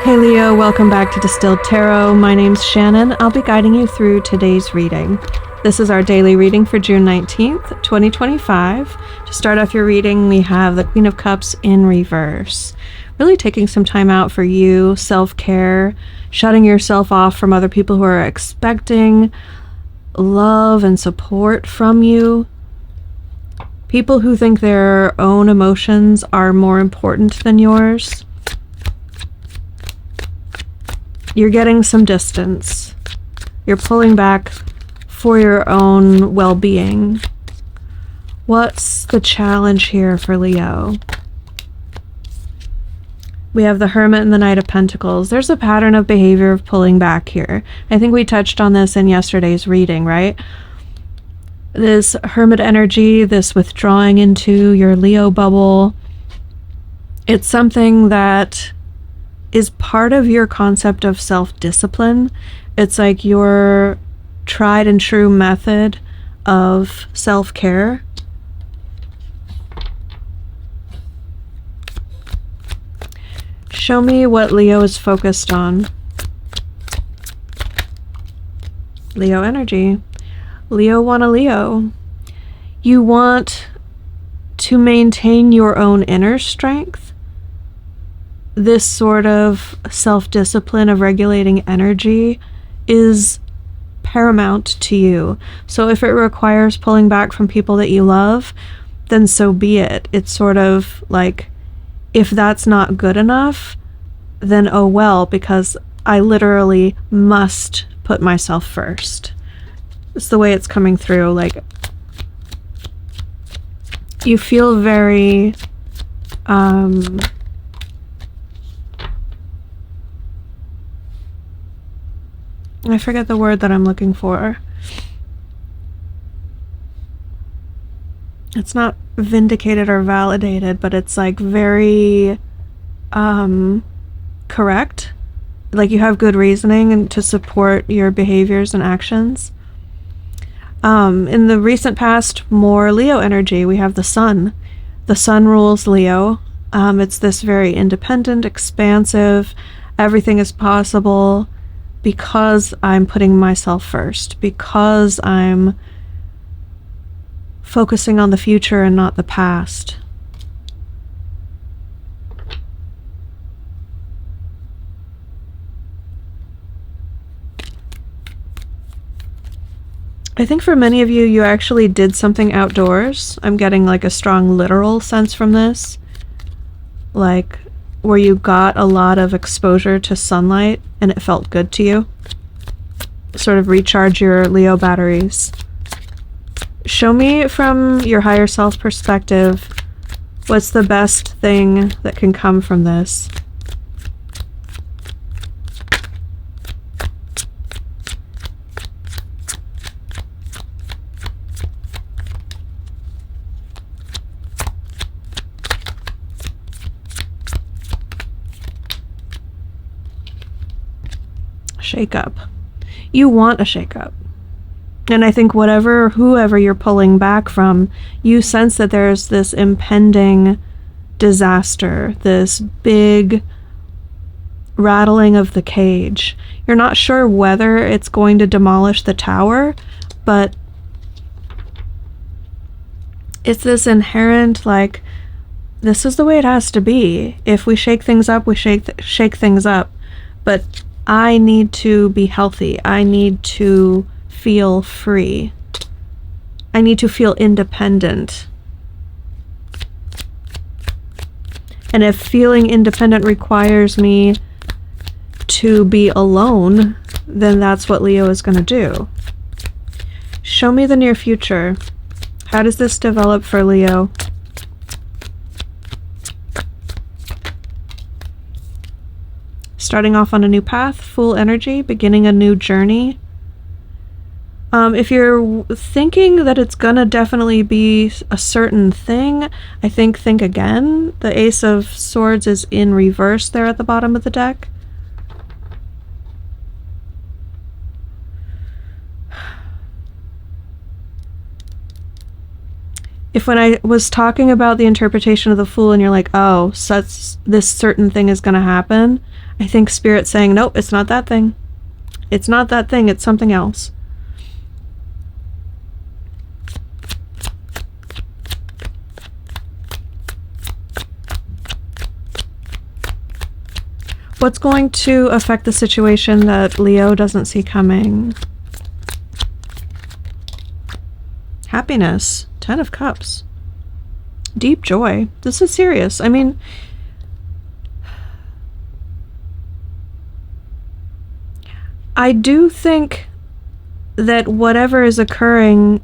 Hey Leo, welcome back to Distilled Tarot. My name's Shannon. I'll be guiding you through today's reading. This is our daily reading for June 19th, 2025. To start off your reading, we have the Queen of Cups in reverse. Really taking some time out for you, self-care, shutting yourself off from other people who are expecting love and support from you. People who think their own emotions are more important than yours. You're getting some distance. You're pulling back for your own well-being. What's the challenge here for Leo? We have the Hermit and the Knight of Pentacles. There's a pattern of behavior of pulling back here. I think we touched on this in yesterday's reading, right? This Hermit energy, this withdrawing into your Leo bubble, it's something that is part of your concept of self-discipline. It's like your tried and true method of self-care. Show me what Leo is focused on. Leo energy. Leo want a Leo. You want to maintain your own inner strength. This sort of self-discipline of regulating energy is paramount to you. So if it requires pulling back from people that you love, then so be it. It's sort of like, if that's not good enough, then oh well, because I literally must put myself first. It's the way it's coming through. Like, you feel very I forget the word that I'm looking for. It's not vindicated or validated, but it's like very correct. Like you have good reasoning and to support your behaviors and actions. In the recent past, more Leo energy. We have the Sun. The Sun rules Leo. It's this very independent, expansive, everything is possible, because I'm putting myself first, because I'm focusing on the future and not the past. I think for many of you, you actually did something outdoors. I'm getting like a strong literal sense from this. Like, where you got a lot of exposure to sunlight and it felt good to you. Sort of recharge your Leo batteries. Show me from your higher self perspective, what's the best thing that can come from this? Shake-up. You want a shake-up. And I think whoever you're pulling back from, you sense that there's this impending disaster, this big rattling of the cage. You're not sure whether it's going to demolish the tower, but it's this inherent, like, this is the way it has to be. If we shake things up, we shake things up. But I need to be healthy. I need to feel free. I need to feel independent. And if feeling independent requires me to be alone, then that's what Leo is going to do. Show me the near future. How does this develop for Leo? Starting off on a new path, full energy, beginning a new journey. If you're thinking that it's gonna definitely be a certain thing, I think again. The Ace of Swords is in reverse there at the bottom of the deck. If when I was talking about the interpretation of the Fool and you're like, oh, this certain thing is gonna happen, I think Spirit's saying, nope, it's not that thing. It's not that thing, it's something else. What's going to affect the situation that Leo doesn't see coming? Happiness. 10 of Cups. Deep joy. This is serious. I mean, I do think that whatever is occurring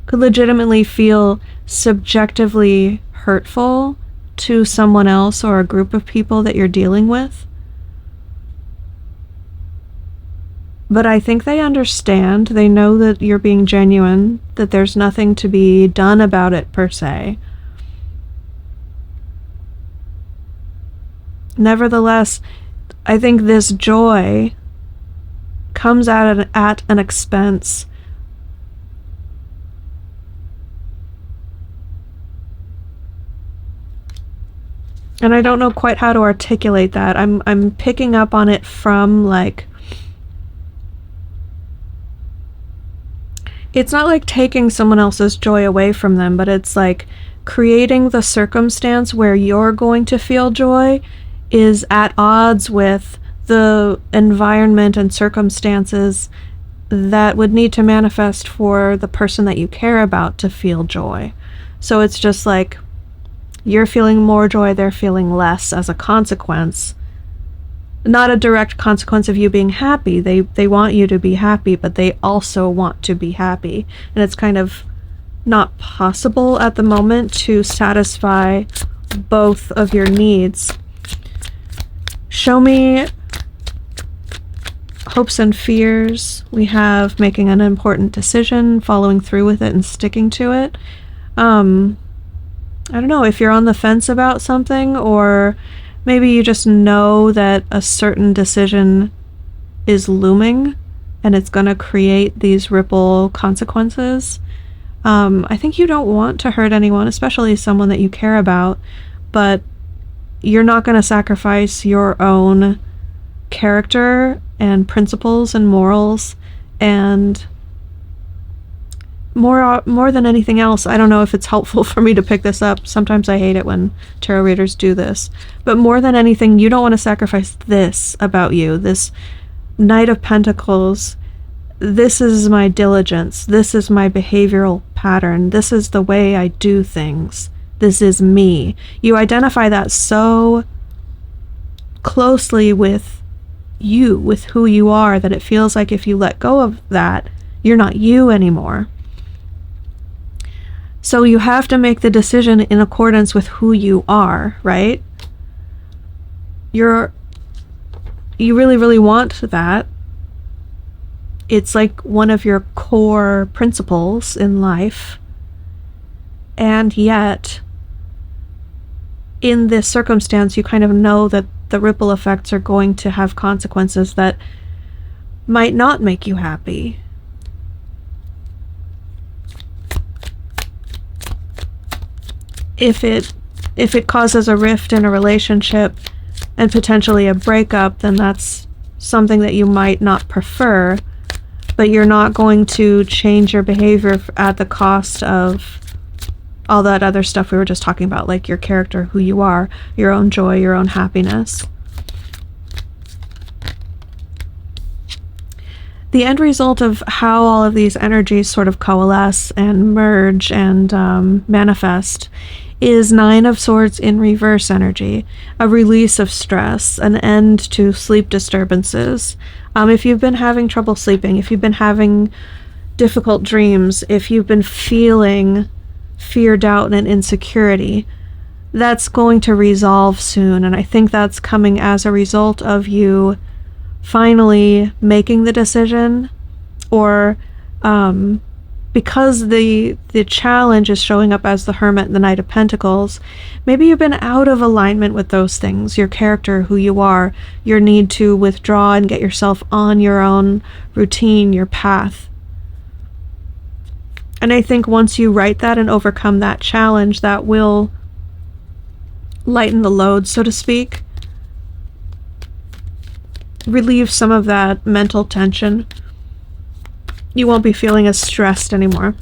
could legitimately feel subjectively hurtful to someone else or a group of people that you're dealing with. But I think they understand. They know that you're being genuine, that there's nothing to be done about it per se. Nevertheless, I think this joy comes at an expense. And I don't know quite how to articulate that. I'm picking up on it from, like, it's not like taking someone else's joy away from them, but it's like creating the circumstance where you're going to feel joy is at odds with the environment and circumstances that would need to manifest for the person that you care about to feel joy. So it's just like you're feeling more joy, they're feeling less as a consequence. Not a direct consequence of you being happy. They want you to be happy, but they also want to be happy. And it's kind of not possible at the moment to satisfy both of your needs. Show me hopes and fears. We have making an important decision, following through with it and sticking to it. I don't know if you're on the fence about something, or maybe you just know that a certain decision is looming and it's going to create these ripple consequences. I think you don't want to hurt anyone, especially someone that you care about, but you're not going to sacrifice your own character and principles and morals and more than anything else. I don't know if it's helpful for me to pick this up. Sometimes I hate it when tarot readers do this. But more than anything, you don't want to sacrifice this about you. This Knight of Pentacles. This is my diligence. This is my behavioral pattern. This is the way I do things. This is me. You identify that so closely with you, with who you are, that it feels like if you let go of that, you're not you anymore. So you have to make the decision in accordance with who you are, right? You really, really want that. It's like one of your core principles in life. And yet, in this circumstance, you kind of know that the ripple effects are going to have consequences that might not make you happy. If it causes a rift in a relationship and potentially a breakup, then that's something that you might not prefer, but you're not going to change your behavior at the cost of all that other stuff we were just talking about, like your character, who you are, your own joy, your own happiness. The end result of how all of these energies sort of coalesce and merge and manifest is 9 of Swords in reverse energy, a release of stress, an end to sleep disturbances. If you've been having trouble sleeping, if you've been having difficult dreams, if you've been feeling fear, doubt, and insecurity, that's going to resolve soon. And I think that's coming as a result of you finally making the decision, or because the challenge is showing up as the Hermit and the Knight of Pentacles, maybe you've been out of alignment with those things, your character, who you are, your need to withdraw and get yourself on your own routine, your path. And I think once you write that and overcome that challenge, that will lighten the load, so to speak. relieve some of that mental tension. You won't be feeling as stressed anymore.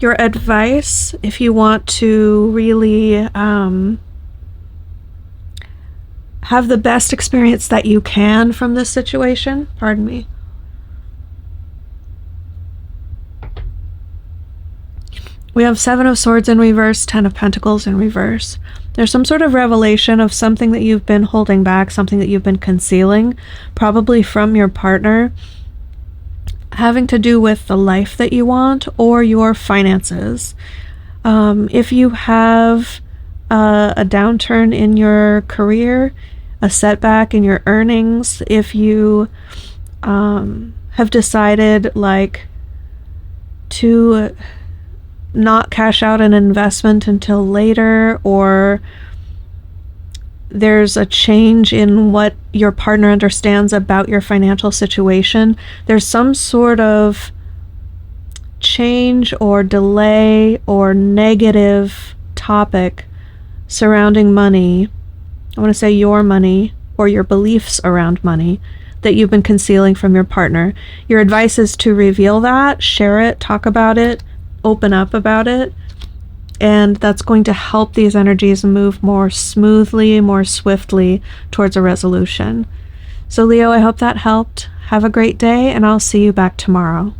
Your advice, if you want to really have the best experience that you can from this situation, pardon me. We have 7 of Swords in reverse, 10 of Pentacles in reverse. There's some sort of revelation of something that you've been holding back, something that you've been concealing, probably from your partner, having to do with the life that you want or your finances. If you have a downturn in your career, a setback in your earnings, if you have decided like to not cash out an investment until later, or there's a change in what your partner understands about your financial situation, there's some sort of change or delay or negative topic surrounding money. I want to say your money or your beliefs around money that you've been concealing from your partner. Your advice is to reveal that, share it, talk about it, open up about it, and that's going to help these energies move more smoothly, more swiftly towards a resolution. So Leo, I hope that helped. Have a great day, and I'll see you back tomorrow.